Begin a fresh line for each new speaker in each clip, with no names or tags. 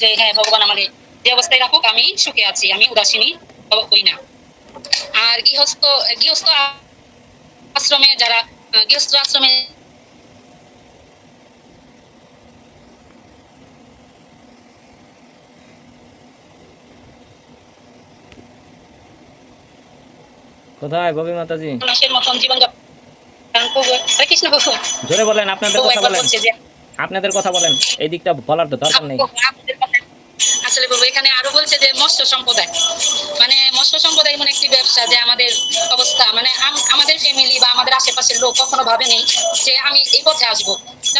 যে হ্যাঁ ভগবান আমাকে যে অবস্থায় রাখুক, আমি সুখে আছি, আমি উদাসীনী হই না। আর গৃহস্থ আশ্রমে যারা গৃহস্থ আশ্রমে
কোথায় ববি মাতাজি?
মানুষের মতন জীবনযাপন হরে কৃষ্ণ প্রভু।
জোরে বলেন, আপনাদের
প্রভু
কথা
একবার
বলেন,
বলছে যে
আপনাদের কথা বলেন, এই দিকটা বলার তো দরকার নেই।
আপনাদের কথা আসলে প্রভু এখানে আরো বলছে যে মৎস্য সম্প্রদায়, মানে মৎস্য সম্প্রদায় এমন একটি ব্যবসা যে আমাদের অবস্থা, মানে আমাদের ফ্যামিলি বা আমাদের আশেপাশের লোক কখনো ভাবেনি যে আমি এই পথে আসবো।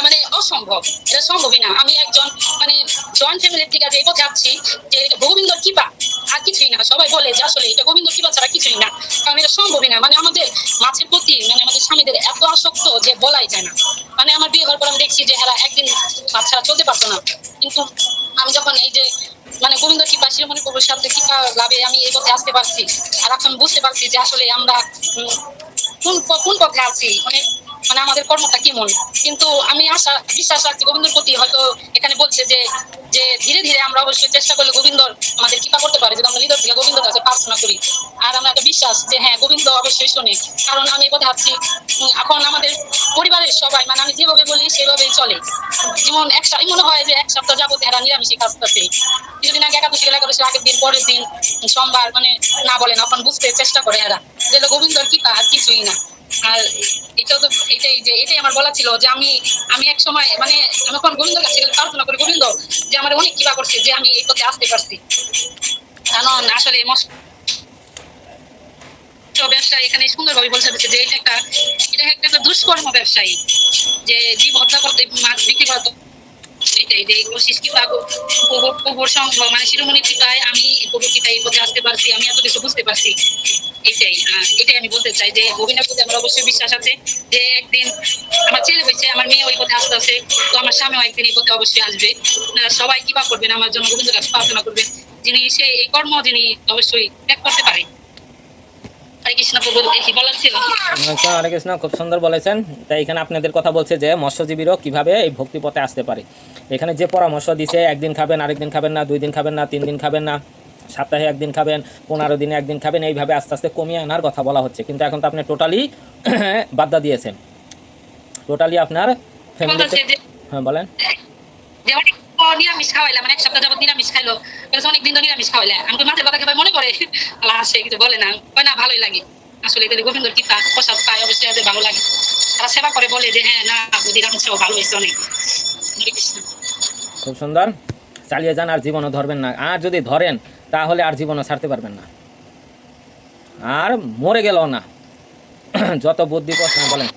মানে অসম্ভব, এটা সম্ভবই না। আমি একজন মানে জয়েন্ট ফ্যামিলির থেকে যে এই পথে আসছি, যে এটা গোবিন্দর কৃপা আর কিছুই না। সবাই বলে যে আসলে এটা গোবিন্দর কৃপা ছাড়া কিছুই না, কারণ এটা সম্ভবই না। মানে আমাদের মাছের প্রতি মানে আমাদের স্বামীদের এত আসক্ত যে বলাই যায় না। মানে আমার বিয়ে হওয়ার পর আমি দেখছি যে এরা একদিন মাছ ছাড়া চলতে পারতো না, কিন্তু আমি যখন এই যে মানে গোবিন্দ কৃপা শিরোমণি প্রভুর সাথে কৃপা লাভে আমি এই পথে আসতে পারছি, আর এখন বুঝতে পারছি যে আসলে আমরা কোন কোন পথে আছি, মানে আমাদের কর্মটা কেমন। কিন্তু আমি বিশ্বাস রাখছি গোবিন্দর প্রতি। হয়তো এখানে বলছে যে যে ধীরে ধীরে আমরা অবশ্যই চেষ্টা করলে গোবিন্দর আমাদের কৃপা করতে পারে, যদি আমরা হৃদয় থেকে গোবিন্দর কাছে প্রার্থনা করি। আর আমরা একটা বিশ্বাস যে হ্যাঁ গোবিন্দ অবশ্যই শোনে, কারণ আমি এই পথে আছি। এখন আমাদের পরিবারের সবাই মানে আমি যেভাবে বলি সেভাবেই চলে। যেমন মনে হয় যে এক সপ্তাহ যাবত এরা নিরামিষই কাজ করতে, কিছুদিন আগে একাদশী একাদশীর আগের দিন পরের দিন সোমবার মানে না বলেন, এখন বুঝতে চেষ্টা করে এরা যে গোবিন্দর কৃপা আর কিছুই না। আর এটাও তো এটাই আমার বলা ছিল যে আমি আমি এক সময় মানে আমি এখন গোবিন্দর কাছে প্রার্থনা করি, গোবিন্দ যে আমার অনেক কৃপা করছে যে আমি এই পথে আসতে পারছি। কারণ আসলে ব্যবসায়ী এখানে সুন্দরভাবে বলতে হচ্ছে যে এটা একটা দুষ্কর্ম ব্যবসায়ী, যে জীব হত্যা করতে মাছ বিক্রি করতে। এটাই যে কোশিস কৃপা প্রভুর সংঘ মানে শিরোমণি কৃপায় আমি প্রভুর কৃপায় এই পথে আসতে পারছি, আমি এত কিছু বুঝতে পারছি। এটাই আমি বলতে চাই যে গোবিন্দের প্রতি আমার অবশ্যই বিশ্বাস আছে যে একদিন আমার ছেলে হয়েছে, আমার মেয়ে ওই পথে আসতে আছে, তো আমার স্বামীও একদিন এই পথে অবশ্যই আসবে। সবাই কৃপা করবেন আমার জন্য, গোবিন্দের কাছে প্রার্থনা করবেন যিনি এই কর্ম যিনি অবশ্যই ত্যাগ করতে পারে। হরে কৃষ্ণ প্রভু, এই বলার ছিল।
হরে কৃষ্ণ, খুব সুন্দর বলেছেন। তাই এখানে আপনাদের কথা বলছে যে মৎস্যজীবীরাও কিভাবে এই ভক্তি পথে আসতে পারে। এখানে যে পরামর্শ দিছে, একদিন খাবেন, আরেকদিন খাবেন না, 2 দিন খাবেন না, 3 দিন খাবেন না, সপ্তাহে একদিন খাবেন, 15 দিনে একদিন খাবেন, এইভাবে আস্তে আস্তে কমিয়ে আনার কথা বলা হচ্ছে। কিন্তু এখন তো আপনি টোটালি বাদ দিয়েছেন, টোটালি আপনার ফ্যামিলিতে। হ্যাঁ বলেন।
নিরামিষ খাওয়াইলাম, মানে এক সপ্তাহ যাবত নিরামিষ খাইলো, অনেকদিন ধরে নিরামিষ খাওয়াইলে আমি মাছের কথা মনে করে আসে কিছু বলে না, হয় না, ভালোই লাগে। আসলে গোবিন্দর কৃপা প্রসাদ পায়, অবশ্যই ভালো লাগে। তারা সেবা করে বলে যে হ্যাঁ না নিরামিষ ভালো হয়েছে অনেক।
খুব সুন্দর, চালিয়ে যান, আর জীবনও ধরবেন না। আর যদি ধরেন তাহলে আর জীবনও ছাড়তে পারবেন না, আর মরে গেল না। যত বুদ্ধি কথা বলেন।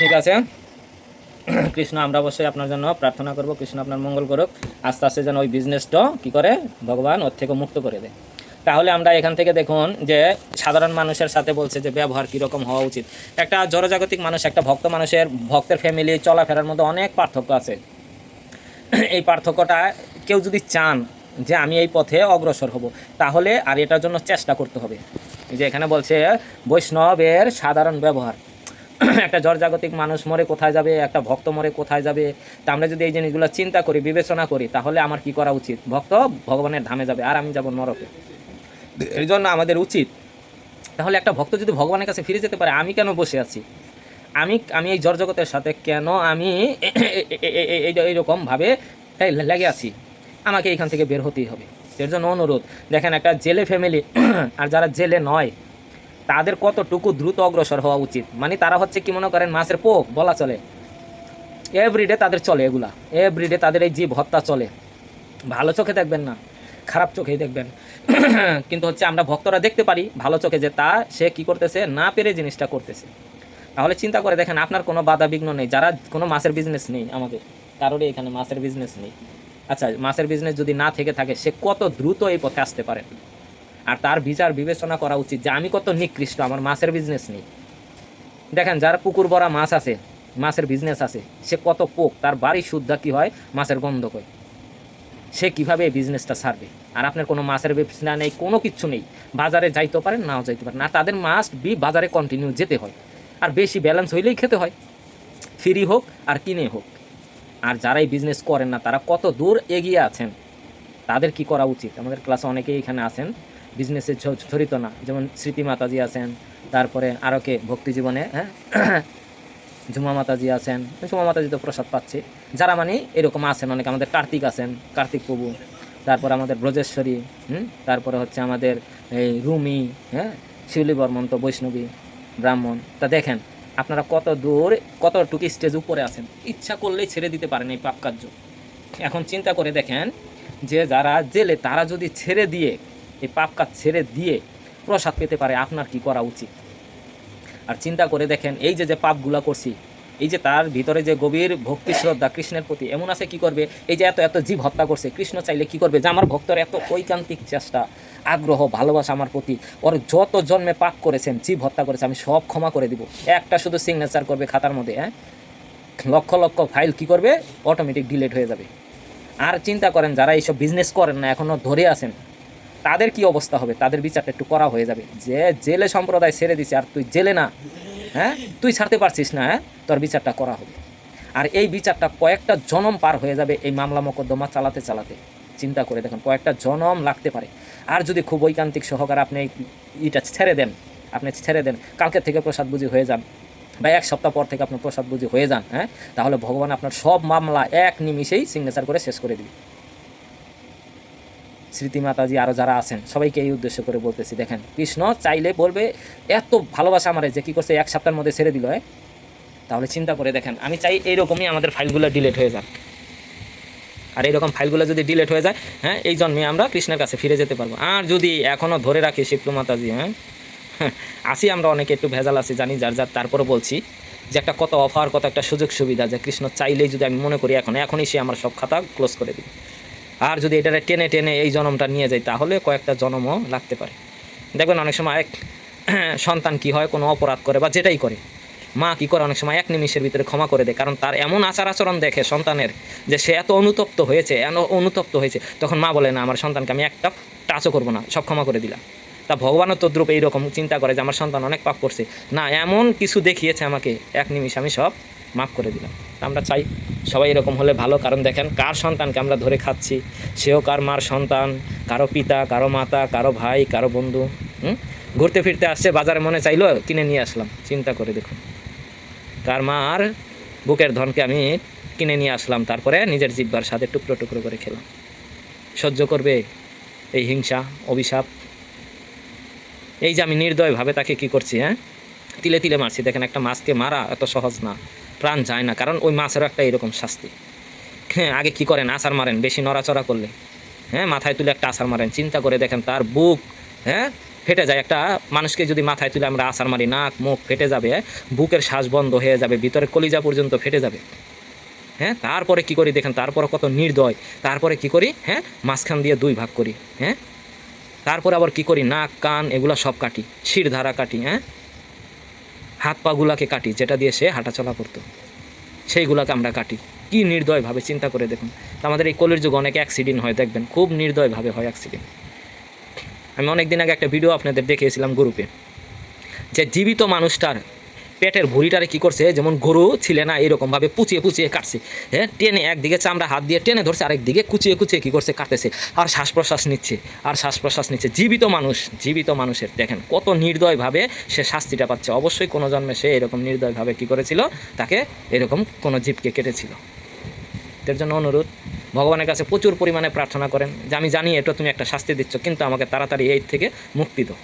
ঠিক আছে কৃষ্ণ, আমরা অবশ্যই আপনার জন্য প্রার্থনা করব, কৃষ্ণ আপনার মঙ্গল করুক। আস্তে আস্তে যেন ওই বিজনেসটা কী করে ভগবান ওর থেকে মুক্ত করে দেয়। তাহলে আমরা এখান থেকে দেখুন যে সাধারণ মানুষের সাথে বলছে যে ব্যবহার কীরকম হওয়া উচিত। একটা জড়জাগতিক মানুষ, একটা ভক্ত মানুষের, ভক্তের ফ্যামিলি চলাফেরার মধ্যে অনেক পার্থক্য আছে। এই পার্থক্যটা কেউ যদি চান যে আমি এই পথে অগ্রসর হব, তাহলে আর এটার জন্য চেষ্টা করতে হবে। যে এখানে বলছে বৈষ্ণবের সাধারণ ব্যবহার। একটা জড়জাগতিক মানুষ মরে কোথায় যাবে, একটা ভক্ত মরে কোথায় যাবে, তা আমরা যদি এই জিনিসগুলো চিন্তা করি, বিবেচনা করি, তাহলে আমার কি করা উচিত? ভক্ত ভগবানের ধামে যাবে আর আমি যাব নরকে। এই জন্য আমাদের উচিত, তাহলে একটা ভক্ত যদি ভগবানের কাছে ফিরে যেতে পারে, আমি কেন বসে আছি? আমি এই জড়জগতের সাথে কেন আমি এইরকমভাবে লেগে আছি? আমাকে এইখান থেকে বের হতেই হবে। এর জন্য অনুরোধ, দেখেন একটা জেলে ফ্যামিলি আর যারা জেলে নয়, তাদের কতটুকু দ্রুত অগ্রসর হওয়া উচিত। মানে তারা হচ্ছে কি মনে করেন মাছের পোক বলা চলে, এভরিডে তাদের চলে এগুলা, এভরিডে তাদের এই জীব হত্যা চলে। ভালো চোখে দেখবেন না, খারাপ চোখেই দেখবেন। কিন্তু হচ্ছে আমরা ভক্তরা দেখতে পারি ভালো চোখে যে তা সে কি করতেছে, না পেরে জিনিসটা করতেছে। তাহলে চিন্তা করে দেখেন, আপনার কোনো বাধা বিঘ্ন নেই। যারা কোনো মাছের বিজনেস নেই, আমাদের কারোরই এখানে মাছের বিজনেস নেই। আচ্ছা, মাছের বিজনেস যদি না থেকে থাকে, সে কত দ্রুত এই পথে আসতে পারে। আর তার বিচার বিবেচনা করা উচিত যে আমি কত নিকৃষ্ট, আমার মাছের বিজনেস নেই। দেখেন যার পুকুর ভরা মাছ আছে, মাছের বিজনেস আছে, সে কত পোক, তার বাড়ি শুদ্ধা কী হয়, মাছের গন্ধ হয়। সে কীভাবে এই বিজনেসটা ছাড়বে? আর আপনার কোনো মাছের ব্যবসা নেই, কোনো কিচ্ছু নেই, বাজারে যাইতে পারেন নাও যাইতে পারেন, আর তাদের মাস্ট বি বাজারে কন্টিনিউ যেতে হয়। আর বেশি ব্যালেন্স হইলেই খেতে হয়, ফ্রি হোক আর কিনে হোক। আর যারাই বিজনেস করেন না তারা কত দূর এগিয়ে আছেন, তাদের কি করা উচিত? আমাদের ক্লাসে অনেকেই এখানে আছেন বিজনেসে জড়িত না, যেমন স্মৃতি মাতাজি আছেন, তারপরে আরও কে ভক্তি জীবনে, হ্যাঁ, ঝুমা মাতাজি আছেন, ঝুমা মাতাজি তো প্রসাদ পাচ্ছে, যারা মানে এরকম আছেন অনেক, আমাদের কার্তিক আছেন, কার্তিক প্রভু, তারপর আমাদের ব্রজেশ্বরী, তারপরে হচ্ছে আমাদের এই রুমি, হ্যাঁ, শিউলি বর্মন্ত, বৈষ্ণবী, ব্রাহ্মণ। তা দেখেন আপনারা কত দূর, কতটুকু স্টেজ উপরে আছেন, ইচ্ছা করলেই ছেড়ে দিতে পারেন এই পাপ কার্য। এখন চিন্তা করে দেখেন যে যারা জেলে তারা যদি ছেড়ে দিয়ে, এই পাপ কাজ ছেড়ে দিয়ে প্রসাদ পেতে পারে, আপনার কি করা উচিত? আর চিন্তা করে দেখেন এই যে পাপগুলা করছি, এই যে তার ভিতরে যে গভীর ভক্তি শ্রদ্ধা কৃষ্ণের প্রতি এমন আছে, কি করবে? এই যে এত এত জীব হত্যা করছে, কৃষ্ণ চাইলে কি করবে? যে আমার ভক্তর এত ঐকান্তিক চেষ্টা, আগ্রহ, ভালোবাসা আমার প্রতি, ওর যত জন্মে পাপ করেছেন, জীব হত্যা করেছে, আমি সব ক্ষমা করে দিব। একটা শুধু সিগনেচার করবে খাতার মধ্যে, হ্যাঁ, লক্ষ লক্ষ ফাইল কি করবে? অটোমেটিক ডিলিট হয়ে যাবে। আর চিন্তা করেন যারা এইসব বিজনেস করেন না, এখনও ধরে আছেন, তাদের কি অবস্থা হবে? তাদের বিচারটা একটু করা হয়ে যাবে। যে জেলে সম্প্রদায় ছেড়ে দিছে আর তুই জেলে না, হ্যাঁ, তুই ছাড়তে পারছিস না, হ্যাঁ, তোর বিচারটা করা হবে। আর এই বিচারটা কয়েকটা জনম পার হয়ে যাবে এই মামলা মোকদ্দমা চালাতে চালাতে। চিন্তা করে দেখুন, কয়েকটা জনম লাগতে পারে। আর যদি খুব ঐকান্তিক সহকারে আপনি এটা ছেড়ে দেন, কালকে থেকে প্রসাদ বুঝি হয়ে যান, বা এক সপ্তাহ পর থেকে আপনার প্রসাদ বুঝি হয়ে যান, হ্যাঁ, তাহলে ভগবান আপনার সব মামলা এক নিমিষেই সিগনেচার করে শেষ করে দিবে। স্মৃতি মাতাজি আরও যারা আছেন সবাইকে এই উদ্দেশ্য করে বলতেছি, দেখেন কৃষ্ণ চাইলে বলবে এত ভালোবাসা আমারে যে কী করছে, এক সপ্তাহের মধ্যে ছেড়ে দিল। তাহলে চিন্তা করে দেখেন, আমি চাই এইরকমই আমাদের ফাইলগুলো ডিলিট হয়ে যাক। আর এইরকম ফাইলগুলো যদি ডিলিট হয়ে যায়, হ্যাঁ, এই জন্মে আমরা কৃষ্ণের কাছে ফিরে যেতে পারবো। আর যদি এখনও ধরে রাখি শিবলু মাতাজি, হ্যাঁ, আসি আমরা অনেকে একটু ভেজাল আছি জানি, যার তারপরে বলছি যে একটা কত অফার, কত একটা সুযোগ সুবিধা, যে কৃষ্ণ চাইলেই যদি আমি মনে করি এখনই সে আমার সব খাতা ক্লোজ করে দিবে। আর যদি এটারে টেনে টেনে এই জন্মটা নিয়ে যায়, তাহলে কয়েকটা জন্মও লাগতে পারে। দেখবেন অনেক সময় এক সন্তান কি হয়, কোনো অপরাধ করে বা যেটাই করে, মা কি করে অনেক সময় এক নিমিষের ভিতরে ক্ষমা করে দেয়, কারণ তার এমন আচার আচরণ দেখে সন্তানের যে সে এত অনুতপ্ত হয়েছে, তখন মা বলে না, আমার সন্তানকে আমি একটা টাচও করবো না, সব ক্ষমা করে দিলাম। তা ভগবানও তদ্রূপ এইরকম চিন্তা করে যে আমার সন্তান অনেক পাপ করছে, না এমন কিছু দেখিয়েছে আমাকে, এক নিমিষ আমি সব মাফ করে দিলাম। আমরা চাই সবাই এরকম হলে ভালো, কারণ দেখেন কার সন্তানকে আমরা ধরে খাচ্ছি, সেও কার মার সন্তান, কারো পিতা, কারো মাতা, কারো ভাই, কারো বন্ধু। ঘুরতে ফিরতে আসছে, বাজারে মনে চাইলো কিনে নিয়ে আসলাম। চিন্তা করে দেখুন, কার মার বুকের ধনকে আমি কিনে নিয়ে আসলাম, তারপরে নিজের জিহ্বার সাথে টুকরো টুকরো করে খেলাম। সহ্য করবে এই হিংসা, অভিশাপ? এই যে আমি নির্দয়ভাবে তাকে কি করছি, হ্যাঁ, তিলে তিলে মারছি। দেখেন একটা মাছকে মারা এত সহজ না, প্রাণ যায় না, কারণ ওই মাছেরও একটা এরকম শাস্তি। হ্যাঁ, আগে কি করেন, আছাড় মারেন, বেশি নড়াচড়া করলে, হ্যাঁ, মাথায় তুলে একটা আছাড় মারেন। চিন্তা করে দেখেন তার বুক, হ্যাঁ, ফেটে যায়। একটা মানুষকে যদি মাথায় তুলে আমরা আছাড় মারি, নাক মুখ ফেটে যাবে, বুকের শ্বাস বন্ধ হয়ে যাবে, ভিতরে কলিজা পর্যন্ত ফেটে যাবে। হ্যাঁ, তারপরে কি করি দেখেন, তারপরে কত নির্দয়, তারপরে কি করি, হ্যাঁ, মাঝখান দিয়ে দুই ভাগ করি, হ্যাঁ, তারপরে আবার কি করি, নাক কান এগুলো সব কাটি, শিরধারা কাটি, হ্যাঁ, হাত পাগুলাকে কাটি, যেটা দিয়ে সে হাঁটাচলা করতো সেইগুলাকে আমরা কাটি। কি নির্দয়ভাবে, চিন্তা করে দেখুন। আমাদের এই কলির যুগে অনেক অ্যাক্সিডেন্ট হয়, দেখবেন খুব নির্দয়ভাবে হয় অ্যাক্সিডেন্ট। আমি অনেক দিন আগে একটা ভিডিও আপনাদের দেখিয়েছিলাম গ্রুপে, যে জীবিত মানুষটার পেটের ভুঁড়িটারে কী করছে, যেমন গরু ছিলে না এরকমভাবে পুচিয়ে পুচিয়ে কাটছে, হ্যাঁ, টেনে একদিকে চামড়া হাত দিয়ে টেনে ধরছে, আরেকদিকে কুচিয়ে কুচিয়ে কী করছে, কাটতেছে, আর শ্বাস প্রশ্বাস নিচ্ছে। জীবিত মানুষের দেখেন কত নির্দয়ভাবে সে শাস্তিটা পাচ্ছে। অবশ্যই কোনো জন্মে সে এরকম নির্দয়ভাবে কী করেছিল, তাকে এরকম কোনো জীবকে কেটেছিল। এর জন্য অনুরোধ, ভগবানের কাছে প্রচুর পরিমাণে প্রার্থনা করেন যে আমি জানি এটা তুমি একটা শাস্তি দিচ্ছ, কিন্তু আমাকে তাড়াতাড়ি এই থেকে মুক্তি দাও।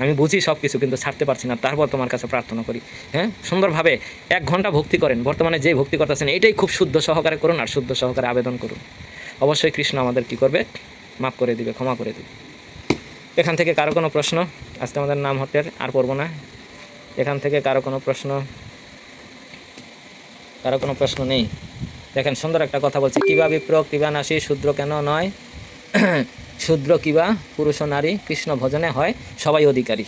আমি বুঝি সব কিছু, কিন্তু ছাড়তে পারছি না, তারপর তোমার কাছে প্রার্থনা করি। হ্যাঁ, সুন্দরভাবে 1 ঘন্টা ভক্তি করেন, বর্তমানে যে ভক্তি করতেছেন এটাই খুব শুদ্ধ সহকারে করুন, আর শুদ্ধ সহকারে আবেদন করুন। অবশ্যই কৃষ্ণ আমাদের কি করবে, মাফ করে দিবে, ক্ষমা করে দিবে। এখান থেকে কারো কোনো প্রশ্ন? আজকে আমাদের নাম হটের আর পড়বো না। এখান থেকে কারো কোনো প্রশ্ন নেই? দেখেন সুন্দর একটা কথা বলছে, কিবা বিপ্র কিবা নাসী, শূদ্র কেন নয়, শূদ্র কিবা পুরুষ ও নারী, কৃষ্ণ ভজনে হয় সবাই অধিকারী।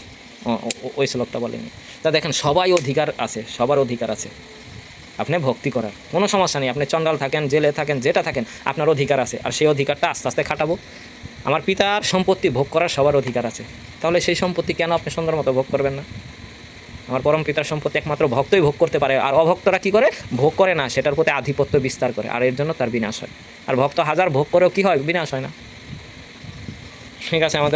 ওই শ্লোকটা বলেনি। তা দেখেন সবাই অধিকার আছে, সবার অধিকার আছে আপনি ভক্তি করার, কোনো সমস্যা নেই। আপনি চণ্ডাল থাকেন, জেলে থাকেন, যেটা থাকেন, আপনার অধিকার আছে। আর সেই অধিকারটা আস্তে আস্তে খাটাবো। আমার পিতার সম্পত্তি ভোগ করার সবার অধিকার আছে, তাহলে সেই সম্পত্তি কেন আপনি সুন্দর মতো ভোগ করবেন না? আমার পরম পিতার সম্পত্তি একমাত্র ভক্তই ভোগ করতে পারে, আর অভক্তরা কি করে? ভোগ করে না, সেটার প্রতি আধিপত্য বিস্তার করে, আর এর জন্য তার বিনাশ হয়। আর ভক্ত হাজার ভোগ করেও কি হয়? বিনাশ হয় না। ঠিক আছে, আমাদের